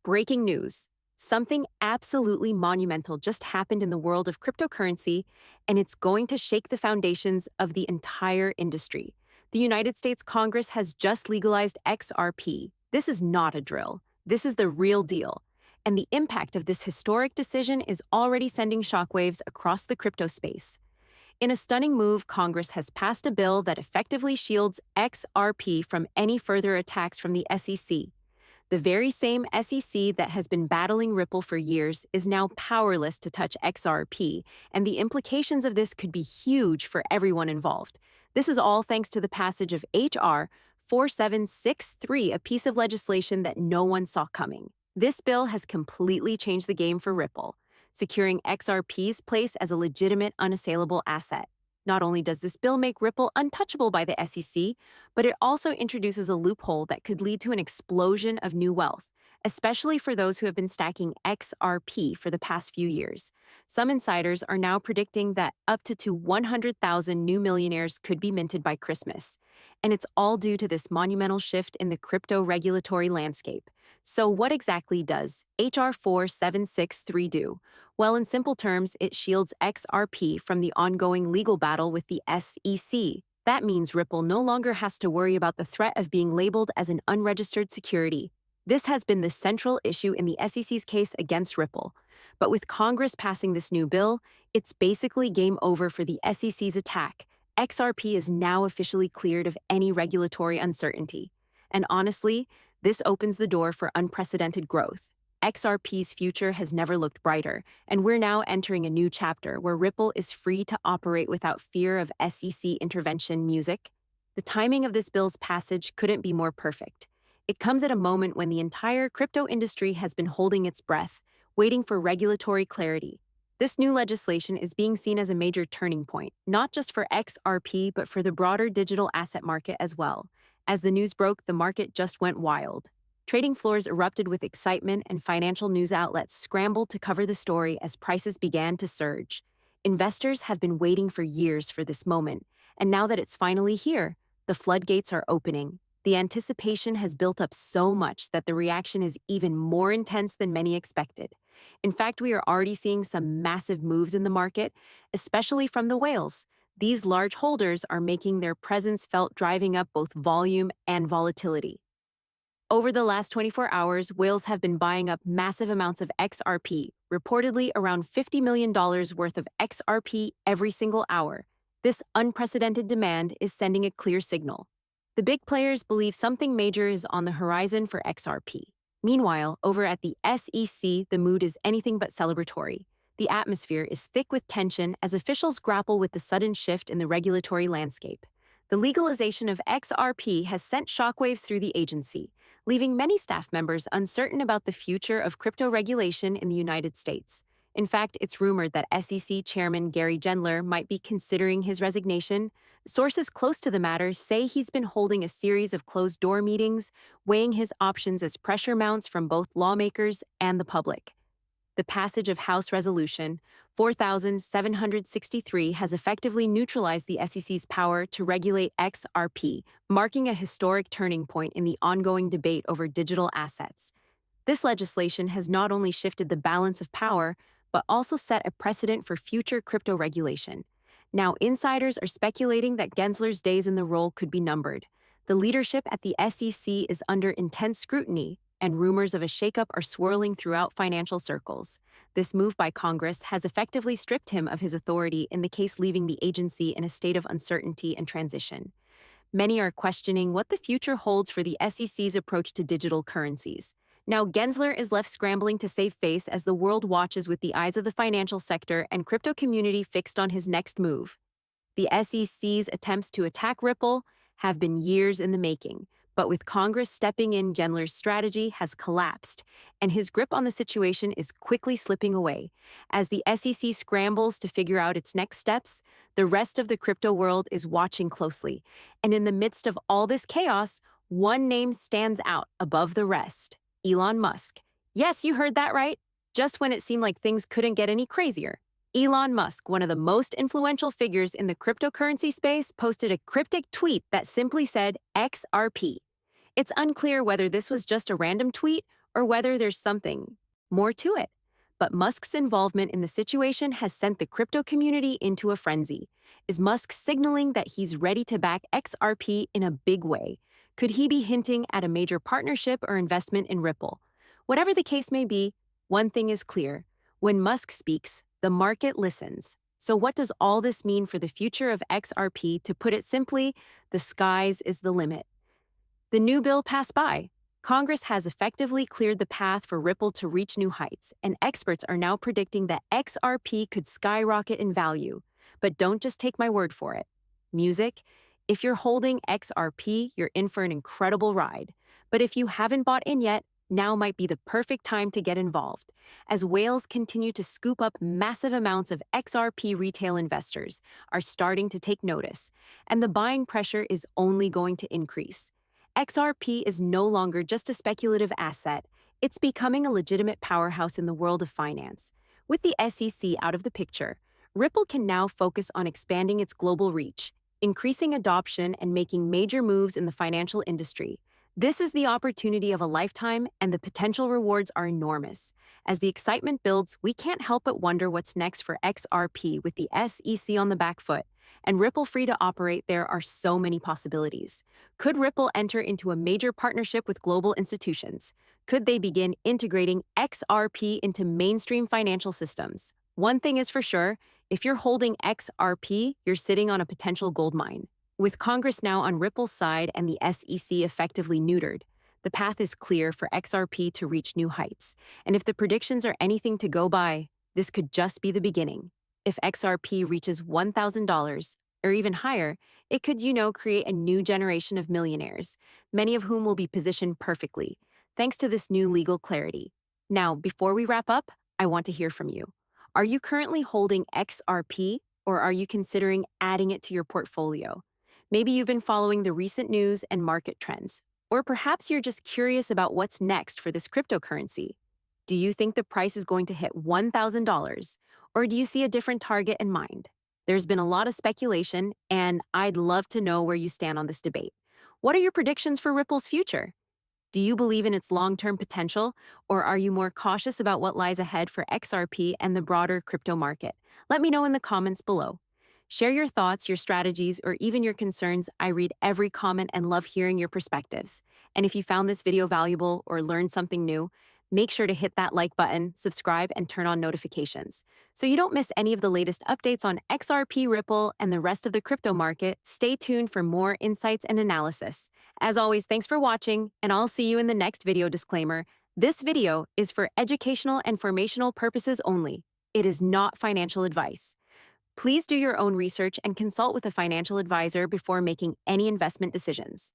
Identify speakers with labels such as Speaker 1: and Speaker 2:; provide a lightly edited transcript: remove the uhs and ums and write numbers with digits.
Speaker 1: Breaking news. Something absolutely monumental just happened in the world of cryptocurrency, and it's going to shake the foundations of the entire industry. The United States Congress has just legalized XRP. This is not a drill. This is the real deal. And the impact of this historic decision is already sending shockwaves across the crypto space. In a stunning move, Congress has passed a bill that effectively shields XRP from any further attacks from the SEC. The very same SEC that has been battling Ripple for years is now powerless to touch XRP, and the implications of this could be huge for everyone involved. This is all thanks to the passage of H.R. 4763, a piece of legislation that no one saw coming. This bill has completely changed the game for Ripple, securing XRP's place as a legitimate, unassailable asset. Not only does this bill make Ripple untouchable by the SEC, but it also introduces a loophole that could lead to an explosion of new wealth, especially for those who have been stacking XRP for the past few years. Some insiders are now predicting that up to 100,000 new millionaires could be minted by Christmas. And it's all due to this monumental shift in the crypto regulatory landscape. So what exactly does H.R. 4763 do? Well, in simple terms, it shields XRP from the ongoing legal battle with the SEC. That means Ripple no longer has to worry about the threat of being labeled as an unregistered security. This has been the central issue in the SEC's case against Ripple. But with Congress passing this new bill, it's basically game over for the SEC's attack. XRP is now officially cleared of any regulatory uncertainty. And honestly, this opens the door for unprecedented growth. XRP's future has never looked brighter, and we're now entering a new chapter where Ripple is free to operate without fear of SEC intervention. Music. The timing of this bill's passage couldn't be more perfect. It comes at a moment when the entire crypto industry has been holding its breath, waiting for regulatory clarity. This new legislation is being seen as a major turning point, not just for XRP, but for the broader digital asset market as well. As the news broke, the market just went wild. Trading floors erupted with excitement, and financial news outlets scrambled to cover the story as prices began to surge. Investors have been waiting for years for this moment, and now that it's finally here, the floodgates are opening. The anticipation has built up so much that the reaction is even more intense than many expected. In fact, we are already seeing some massive moves in the market, especially from the whales. These large holders are making their presence felt, driving up both volume and volatility. Over the last 24 hours, whales have been buying up massive amounts of XRP, reportedly around $50 million worth of XRP every single hour. This unprecedented demand is sending a clear signal. The big players believe something major is on the horizon for XRP. Meanwhile, over at the SEC, the mood is anything but celebratory. The atmosphere is thick with tension as officials grapple with the sudden shift in the regulatory landscape. The legalization of XRP has sent shockwaves through the agency, leaving many staff members uncertain about the future of crypto regulation in the United States. In fact, it's rumored that SEC Chairman Gary Gensler might be considering his resignation. Sources close to the matter say he's been holding a series of closed-door meetings, weighing his options as pressure mounts from both lawmakers and the public. The passage of House Resolution 4763 has effectively neutralized the SEC's power to regulate XRP, marking a historic turning point in the ongoing debate over digital assets. This legislation has not only shifted the balance of power, but also set a precedent for future crypto regulation. Now, insiders are speculating that Gensler's days in the role could be numbered. The leadership at the SEC is under intense scrutiny, and rumors of a shakeup are swirling throughout financial circles. This move by Congress has effectively stripped him of his authority in the case, leaving the agency in a state of uncertainty and transition. Many are questioning what the future holds for the SEC's approach to digital currencies. Now, Gensler is left scrambling to save face as the world watches with the eyes of the financial sector and crypto community fixed on his next move. The SEC's attempts to attack Ripple have been years in the making, but with Congress stepping in, Gensler's strategy has collapsed, and his grip on the situation is quickly slipping away. As the SEC scrambles to figure out its next steps, the rest of the crypto world is watching closely. And in the midst of all this chaos, one name stands out above the rest: Elon Musk. Yes, you heard that right. Just when it seemed like things couldn't get any crazier, Elon Musk, one of the most influential figures in the cryptocurrency space, posted a cryptic tweet that simply said XRP. It's unclear whether this was just a random tweet or whether there's something more to it. But Musk's involvement in the situation has sent the crypto community into a frenzy. Is Musk signaling that he's ready to back XRP in a big way? Could he be hinting at a major partnership or investment in Ripple? Whatever the case may be, one thing is clear. When Musk speaks, the market listens. So what does all this mean for the future of XRP? To put it simply, the skies is the limit. The new bill passed by. Congress has effectively cleared the path for Ripple to reach new heights, and experts are now predicting that XRP could skyrocket in value. But don't just take my word for it. Music? If you're holding XRP, you're in for an incredible ride. But if you haven't bought in yet, now might be the perfect time to get involved. As whales continue to scoop up massive amounts of XRP, retail investors are starting to take notice, and the buying pressure is only going to increase. XRP is no longer just a speculative asset, it's becoming a legitimate powerhouse in the world of finance. With the SEC out of the picture, Ripple can now focus on expanding its global reach, increasing adoption, and making major moves in the financial industry. This is the opportunity of a lifetime, and the potential rewards are enormous. As the excitement builds, we can't help but wonder what's next for XRP. With the SEC on the back foot and Ripple free to operate, there are so many possibilities. Could Ripple enter into a major partnership with global institutions? Could they begin integrating XRP into mainstream financial systems? One thing is for sure, if you're holding XRP, you're sitting on a potential gold mine. With Congress now on Ripple's side and the SEC effectively neutered, the path is clear for XRP to reach new heights. And if the predictions are anything to go by, this could just be the beginning. If XRP reaches $1,000 or even higher, it could, create a new generation of millionaires, many of whom will be positioned perfectly, thanks to this new legal clarity. Now, before we wrap up, I want to hear from you. Are you currently holding XRP, or are you considering adding it to your portfolio? Maybe you've been following the recent news and market trends, or perhaps you're just curious about what's next for this cryptocurrency. Do you think the price is going to hit $1,000, or do you see a different target in mind? There's been a lot of speculation, and I'd love to know where you stand on this debate. What are your predictions for Ripple's future? Do you believe in its long-term potential, or are you more cautious about what lies ahead for XRP and the broader crypto market? Let me know in the comments below. Share your thoughts, your strategies, or even your concerns. I read every comment and love hearing your perspectives. And if you found this video valuable or learned something new, make sure to hit that like button, subscribe, and turn on notifications so you don't miss any of the latest updates on XRP, Ripple, and the rest of the crypto market. Stay tuned for more insights and analysis. As always, thanks for watching, and I'll see you in the next video. Disclaimer: this video is for educational and informational purposes only. It is not financial advice. Please do your own research and consult with a financial advisor before making any investment decisions.